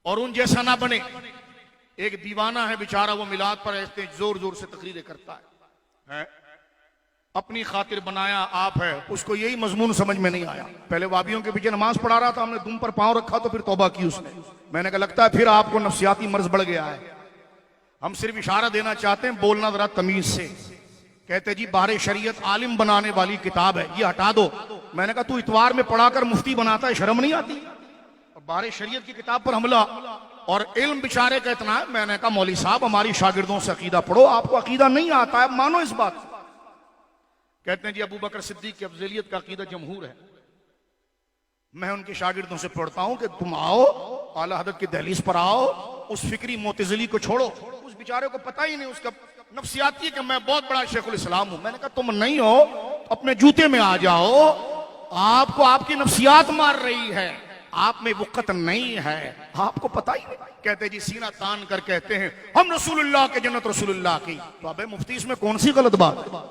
और उन जैसा ना बने। एक दीवाना है बेचारा, वो मिलाद पर ऐसे जोर जोर से तकरीरें करता है? अपनी खातिर बनाया आप है, उसको यही मजमून समझ में नहीं आया। पहले वाबियों के पीछे नमाज पढ़ा रहा था, हमने दुम पर पांव रखा तो फिर तौबा की उसने। मैंने कहा लगता है फिर आपको नफ्सियाती मर्ज बढ़ गया है। हम सिर्फ इशारा देना चाहते हैं, बोलना जरा तमीज से। कहते जी बाहर शरीयत आलिम बनाने वाली किताब है, ये हटा दो। मैंने कहा तू इतवार में पढ़ाकर मुफ्ती बनाता है, शर्म नहीं आती? और बाहर शरीयत की किताब पर हमला, और इल्म बेचारे का इतना है। मैंने कहा मौली साहब हमारी शागिर्दों से अकीदा पढ़ो, आपको अकीदा नहीं आता है, मानो इस बात को। कहते हैं जी अबू बकर सिद्दीक की अफजलियत का अकीदा जमहूर है। मैं उनके शागिर्दों से पढ़ता हूं कि तुम आओ, आला हज़रत की दहलीज पर आओ, उस फिक्री मोतजिली को छोड़ो। उस बेचारे को पता ही नहीं, उसका नफ्सियाती है कि मैं बहुत बड़ा शेखुल इस्लाम हूं। मैंने कहा तुम नहीं हो तो अपने जूते में आ जाओ, आपको आपकी नफ्सियात मार रही है, आप में वक़्त नहीं है, आपको पता ही नहीं। कहते जी सीना तान कर कहते हैं हम रसूलुल्लाह के जन्नत रसूलुल्लाह की। तो अबे मुफ्ती इसमें कौन सी गलत बात है?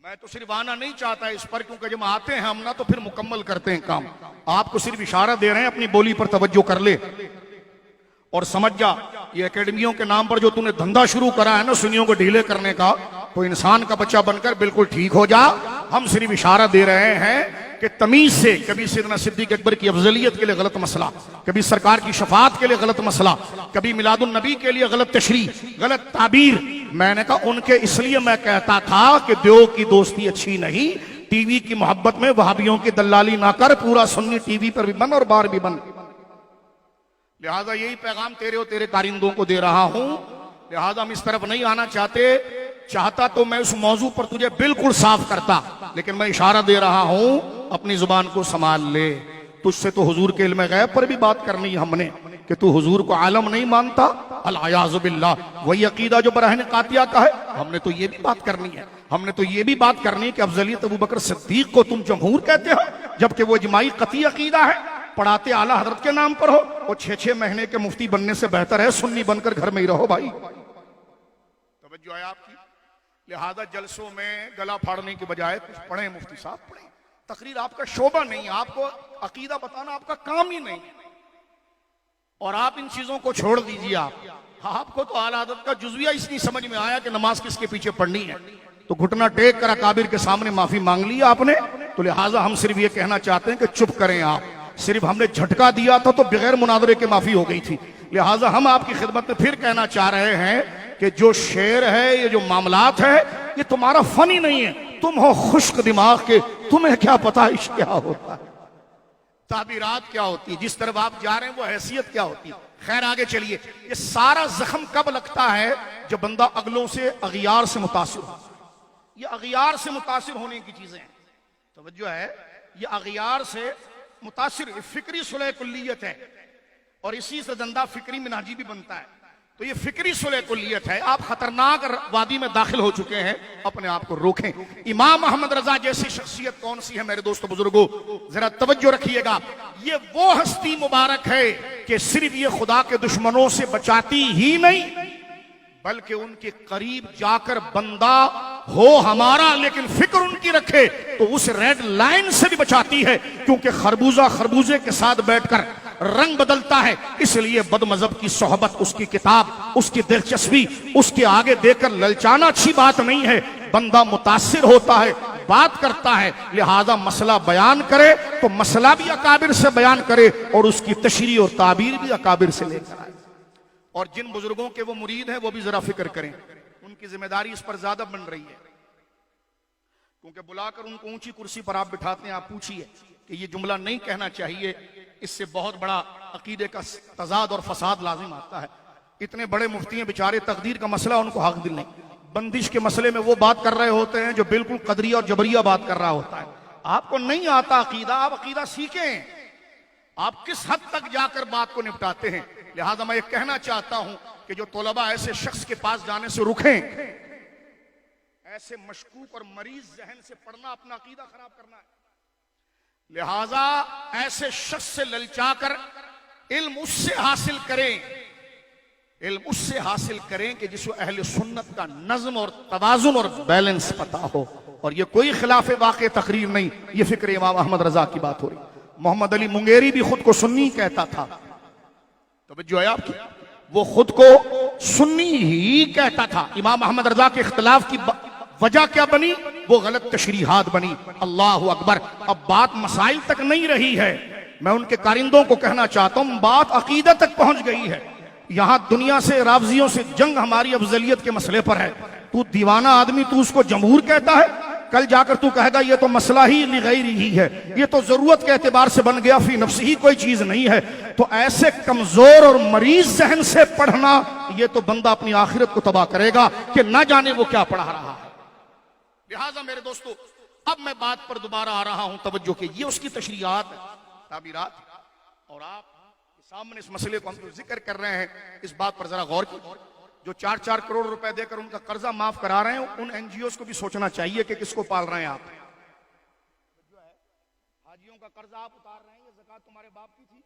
मैं तो सिर्फ आना नहीं चाहता इस पर, क्योंकि जब आते हैं हम ना तो फिर मुकम्मल करते हैं काम। आपको सिर्फ इशारा दे रहे हैं, अपनी बोली पर तवज्जो कर ले और समझ जा, ये एकेडमियों के नाम पर जो तूने धंधा शुरू करा है ना सुन्नियों को ढीले करने का, तो इंसान का बच्चा बनकर बिल्कुल ठीक हो जा। हम सिर्फ इशारा दे रहे हैं कि तमीज से, कभी सैयदना सिद्दीक अकबर की अफजलियत के लिए गलत मसला, कभी सरकार की शफात के लिए गलत मसला, कभी मिलादुन नबी के लिए गलत तशरीह, गलत ताबीर। मैंने कहा उनके इसलिए मैं कहता था कि देव की दोस्ती अच्छी नहीं, टीवी की मोहब्बत में वहाबियों की दलाली ना कर, पूरा सुन्नी टीवी पर भी बन और बाहर भी बन। लिहाजा यही पैगाम तेरे और तेरे कारिंदों को दे रहा हूं। लिहाजा हम इस तरफ नहीं आना चाहता तो मैं उस मौजू पर तुझे बिल्कुल साफ करता, लेकिन मैं इशारा दे रहा हूं अपनी जुबान को संभाल ले। तुझसे तो हुजूर के इल्म गैब पर भी बात करनी है हमने कि तू हुजूर को आलम नहीं मानता, अल-अयाज़ु बिल्लाह। वही अकीदा जो बराहन कातिया का है, हमने तो ये भी बात करनी है। हमने तो ये भी बात करनी है कि अफजलियत अबू बकर सिद्दीक को तुम जमहूर कहते हो, जबकि वो इजमाई कती अकीदा है। पढ़ाते आला हजरत के नाम पर हो, वो 6-6 महीने के मुफ्ती बनने से बेहतर है सुन्नी बनकर घर में ही रहो भाई। तवज्जो है आपकी? लिहाजा जलसों में गला फाड़ने की बजाय कुछ पढ़े मुफ्ती साहब, पढ़े। तकरीर आपका शोबा नहीं, आपको अकीदा बताना आपका काम ही नहीं, और आप इन चीजों को छोड़ दीजिए। आपको तो आला हज़रत का जुज़विया इसलिए समझ में आया कि नमाज किसके पीछे पढ़नी है, तो घुटना टेक कर अकाबिर के सामने माफी मांग ली आपने। तो लिहाजा हम सिर्फ ये कहना चाहते हैं कि चुप करें आप। सिर्फ हमने झटका दिया था तो बगैर मुनादरे के माफी हो गई थी। लिहाजा हम आपकी खिदमत में फिर कहना चाह रहे हैं कि जो शेर है, ये जो मामलात है, ये तुम्हारा फन ही नहीं है। तुम हो खुश्क दिमाग के, तुम्हें क्या पता इश्क क्या होता है, ताबीरात क्या होती है, जिस तरफ आप जा रहे हैं वो हैसियत क्या होती है। खैर आगे चलिए। ये सारा जख्म कब लगता है? जब बंदा अगलों से अगियार से मुतासिर हो। ये अगियार से मुतासिर होने की चीजें हैं, तवज्जो है। ये अगियार से मुतासिर फिक्री सुलह कुल्लियत है, और इसी से धंधा फिक्री मिनाजी भी बनता है। तो ये फिक्री सुलह कुल्लियत है। आप खतरनाक वादी में दाखिल हो चुके हैं, अपने आप को रोकें। इमाम अहमद रजा जैसी शख्सियत कौन सी है मेरे दोस्तों बुजुर्गों, जरा तवज्जो रखिएगा। ये वो हस्ती मुबारक है कि सिर्फ ये खुदा के दुश्मनों से बचाती ही नहीं, बल्कि उनके करीब जाकर बंदा हो हमारा लेकिन फिक्र उनकी रखे तो उस रेड लाइन से भी बचाती है। क्योंकि खरबूजा खरबूजे के साथ बैठकर रंग बदलता है, इसलिए बदमजहब की सोहबत, उसकी किताब, उसकी दिलचस्पी उसके आगे देकर ललचाना अच्छी बात नहीं है। बंदा मुतासिर होता है, बात करता है, लिहाजा मसला बयान करे तो मसला भी अकाबिर से बयान करे और उसकी तशरीह और ताबीर भी अकाबिर से लेकर आए। और जिन बुजुर्गों के वो मुरीद हैं वो भी जरा फिक्र करें, उनकी जिम्मेदारी इस पर ज्यादा बन रही है। क्योंकि बुलाकर उनको ऊंची कुर्सी पर आप बिठाते हैं, आप पूछिए कि ये जुमला नहीं कहना चाहिए, इससे बहुत बड़ा अकीदे का तजाद और फसाद लाजिम आता है। इतने बड़े मुफ्ती हैं बेचारे, तकदीर का मसला उनको हक दिल नहीं, बंदिश के मसले में वो बात कर रहे होते हैं जो बिल्कुल कदरिया और जबरिया बात कर रहा होता है। आपको नहीं आता अकीदा, आप अकीदा सीखें, आप किस हद तक जाकर बात को निपटाते हैं। लिहाजा मैं ये कहना चाहता हूं कि जो तोलबा ऐसे शख्स के पास जाने से रुकें, ऐसे मशकूक और मरीज जहन से पढ़ना अपना अकीदा खराब करना है। लिहाजा ऐसे शख्स से ललचाकर इल्म उससे हासिल करें, इल्म उससे हासिल करें कि जिसको अहले सुन्नत का नज़्म और तवाज़ुन और बैलेंस पता हो। और ये कोई खिलाफ वाक़े तकरीर नहीं, ये फिक्र इमाम अहमद रजा की बात हो रही। मोहम्मद अली मुंगेरी भी खुद को सुन्नी कहता था, तवज्जो है आपकी। वो खुद को सुन्नी ही कहता था। इमाम अहमद रजा के इख्तिलाफ की वजह क्या बनी? वो गलत तशरीहात बनी। अल्लाह अकबर। अब बात मसाइल तक नहीं रही है, मैं उनके कारिंदों को कहना चाहता हूं, बात अकीदत तक पहुंच गई है। यहां दुनिया से रावजियों से जंग हमारी अफजलियत के मसले पर है। तू दीवाना आदमी, तू उसको जमहूर कहता है, कल जाकर तू कहेगा ये तो मसला ही लिगैरी ही है, ये तो जरूरत के एतबार से बन गया, फी नफ्स ही कोई चीज नहीं है। तो ऐसे कमजोर और मरीज जहन से पढ़ना, ये तो बंदा अपनी आखिरत को तबाह करेगा कि ना जाने वो क्या पढ़ा रहा है। लिहाजा मेरे दोस्तों, अब मैं बात पर दोबारा आ रहा हूं, तवज्जो के, ये उसकी तशरीहात ताबीरात, और आप सामने इस मसले को हम जो जिक्र कर रहे हैं, इस बात पर जरा गौर कीजिए। जो 4-4 करोड़ रुपए देकर उनका कर्जा माफ करा रहे हैं, उन एनजीओ को भी सोचना चाहिए कि किसको पाल रहे हैं आप। जो है हाजियों का कर्जा आप उतार रहे हैं, ये ज़कात तुम्हारे बाप की थी,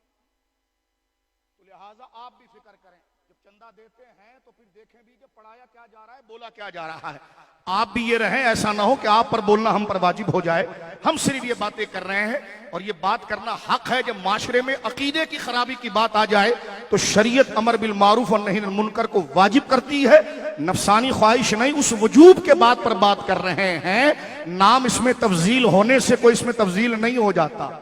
तो लिहाजा आप भी फिक्र करें, जब चंदा देते हैं तो फिर देखें भी कि पढ़ाया क्या जा रहा है, बोला क्या जा रहा है। आप भी ये रहें, ऐसा ना हो कि आप पर बोलना हम पर वाजिब हो जाए। हम सिर्फ ये बातें कर रहे हैं, और ये बात करना हक है। जब माशरे में अकीदे की खराबी की बात आ जाए तो शरीयत अमर बिल मारूफ और नही अनिल मुनकर को वाजिब करती है। नफसानी ख्वाहिश नहीं, उस वजूब के बात पर बात कर रहे हैं। नाम इसमें तब्दील होने से कोई इसमें तब्दील नहीं हो जाता।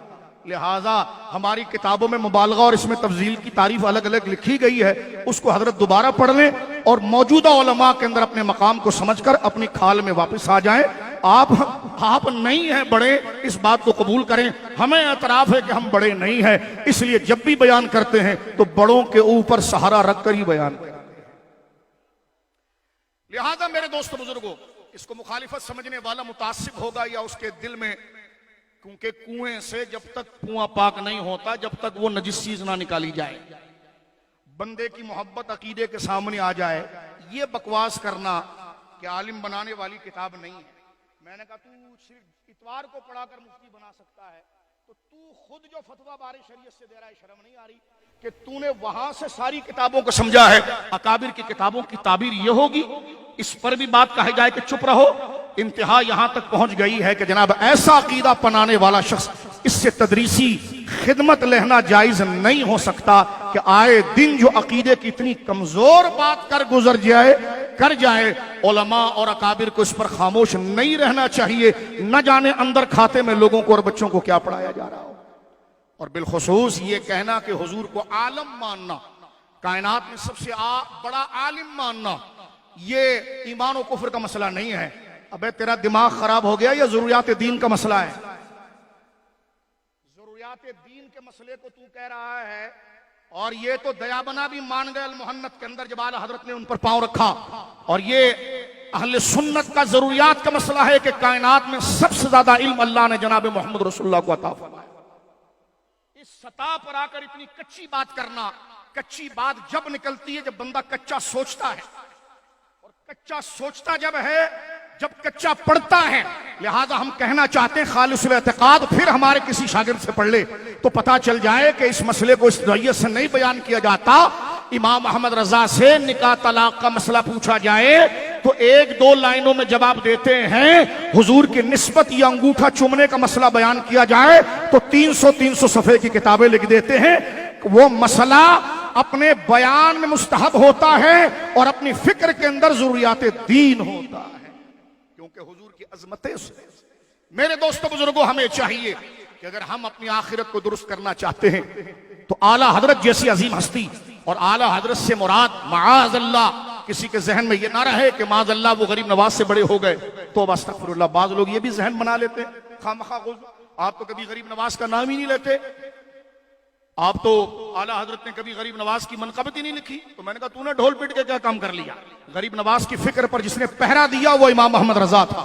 लिहाजा हमारी किताबों में मुबालगा और इसमें तब्दील की तारीफ अलग अलग लिखी गई है, उसको हजरत दोबारा पढ़ लें और मौजूदा उलमा के अंदर अपने मकाम को समझकर अपनी खाल में वापस आ जाएं। आप नहीं हैं बड़े, इस बात को कबूल करें। हमें एतराफ है कि हम बड़े नहीं हैं, इसलिए जब भी बयान करते हैं तो बड़ों के ऊपर सहारा रखकर ही बयान करें। लिहाजा मेरे दोस्त बुजुर्गों, इसको मुखालिफत समझने वाला मुतासिब होगा या उसके दिल में, क्योंकि कुएं से जब तक कुआं पाक नहीं होता, जब तक वो नजिस चीज ना निकाली जाए, बंदे की मोहब्बत अकीदे के सामने आ जाए, ये बकवास करना कि आलिम बनाने वाली किताब नहीं है। मैंने कहा तू सिर्फ इतवार को पढ़ाकर मुफ्ती बना सकता है, तो तू खुद जो फतवा बारे शरीयत से दे रहा है, शर्म नहीं आ रही कि तूने वहां से सारी किताबों को समझा है? अकाबिर की किताबों की ताबीर ये होगी, इस पर भी बात कही जाए कि चुप रहो। इंतहा यहां तक पहुंच गई है कि जनाब ऐसा अकीदा पनाने वाला शख्स, इससे तदरीसी खिदमत लेना जायज नहीं हो सकता कि आए दिन जो अकीदे की इतनी कमजोर बात कर जाए, उलमा और अकाबिर को इस पर खामोश नहीं रहना चाहिए। न जाने अंदर खाते में लोगों को और बच्चों को क्या पढ़ाया जा रहा हो। और बिलखुसूस ये कहना कि हुजूर को आलम मानना, कायनात में सबसे बड़ा आलिम मानना, ये ईमान और कुफ्र का मसला नहीं है। अबे तेरा दिमाग खराब हो गया, या जरूरियात दीन का मसला है? जरूरियात दीन के मसले को तू कह रहा है, और ये तो दयाबना भी मान गए मुहन्नत के अंदर जब आला हजरत ने उन पर पांव रखा। और ये अहले सुन्नत का जरूरियात का मसला है कि कायनात में सबसे ज्यादा इल्म अल्लाह ने जनाब मोहम्मद रसूलुल्लाह को अता फरमाया। इस सतह पर आकर इतनी कच्ची बात करना, कच्ची बात जब निकलती है जब बंदा कच्चा सोचता है, और कच्चा सोचता जब है जब कच्चा पढ़ता है। लिहाजा हम कहना चाहते हैं खालिसुल एतकाद फिर हमारे किसी शागिर्द से पढ़ ले तो पता चल जाए कि इस मसले को इस नौइयत से नहीं बयान किया जाता। इमाम अहमद रजा से निकाह तलाक का मसला पूछा जाए तो 1-2 लाइनों में जवाब देते हैं। हुजूर की निस्बत या अंगूठा चूमने का मसला बयान किया जाए तो 300 सफ़े की किताबें लिख देते हैं। वो मसला अपने बयान में मुस्तहब होता है और अपनी फिक्र के अंदर जरूरियात दीन होता है, क्योंकि हुजूर की अजमतें से। मेरे दोस्तों बुजुर्गों, हमें चाहिए कि अगर हम अपनी आखिरत को दुरुस्त करना चाहते हैं तो आला हजरत जैसी अजीम हस्ती, और आला हजरत से मुराद माअज़ल्लाह किसी के जहन में ये ना रहे कि माअज़ल्लाह वो गरीब नवाज से बड़े हो गए तो अस्तगफिरुल्लाह। बाज लोग ये भी जहन बना लेते हैं खामखा। आप तो कभी गरीब नवाज का नाम ही नहीं लेते, आप तो आला हजरत ने कभी गरीब नवाज की मनकबत ही नहीं लिखी। तो मैंने कहा तूने ढोल पीट के क्या काम कर लिया? गरीब नवाज की फिक्र पर जिसने पहरा दिया वो इमाम अहमद रजा था।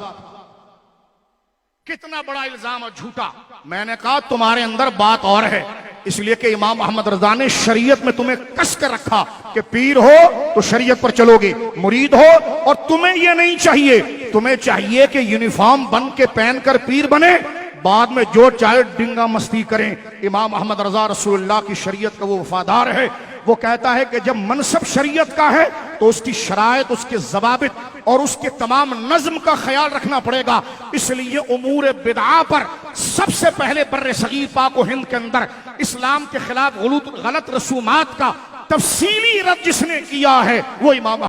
कितना बड़ा इल्जाम और झूठा। मैंने कहा तुम्हारे अंदर बात और है, इसलिए कि इमाम अहमद रजा ने शरीयत में तुम्हें कस कर रखा कि पीर हो तो शरीयत पर चलोगे, मुरीद हो और तुम्हें यह नहीं चाहिए, तुम्हें चाहिए कि यूनिफॉर्म बन के पहनकर पीर बने, बाद में जो चाहे डिंगा मस्ती करें। इमाम अहमद रजा रसूलुल्लाह की शरीयत का वो वफादार है। वो कहता है कि जब मनसब शरीयत का है तो उसकी शरायत, उसके जवाबित और उसके तमाम नज्म का ख्याल रखना पड़ेगा। इसलिए उमूर बिदआ पर सबसे पहले बर्रे सगीर पाक व हिंद के अंदर इस्लाम के खिलाफ गलत रसूमात का तफसीली रद्द जिसने किया है वो इमाम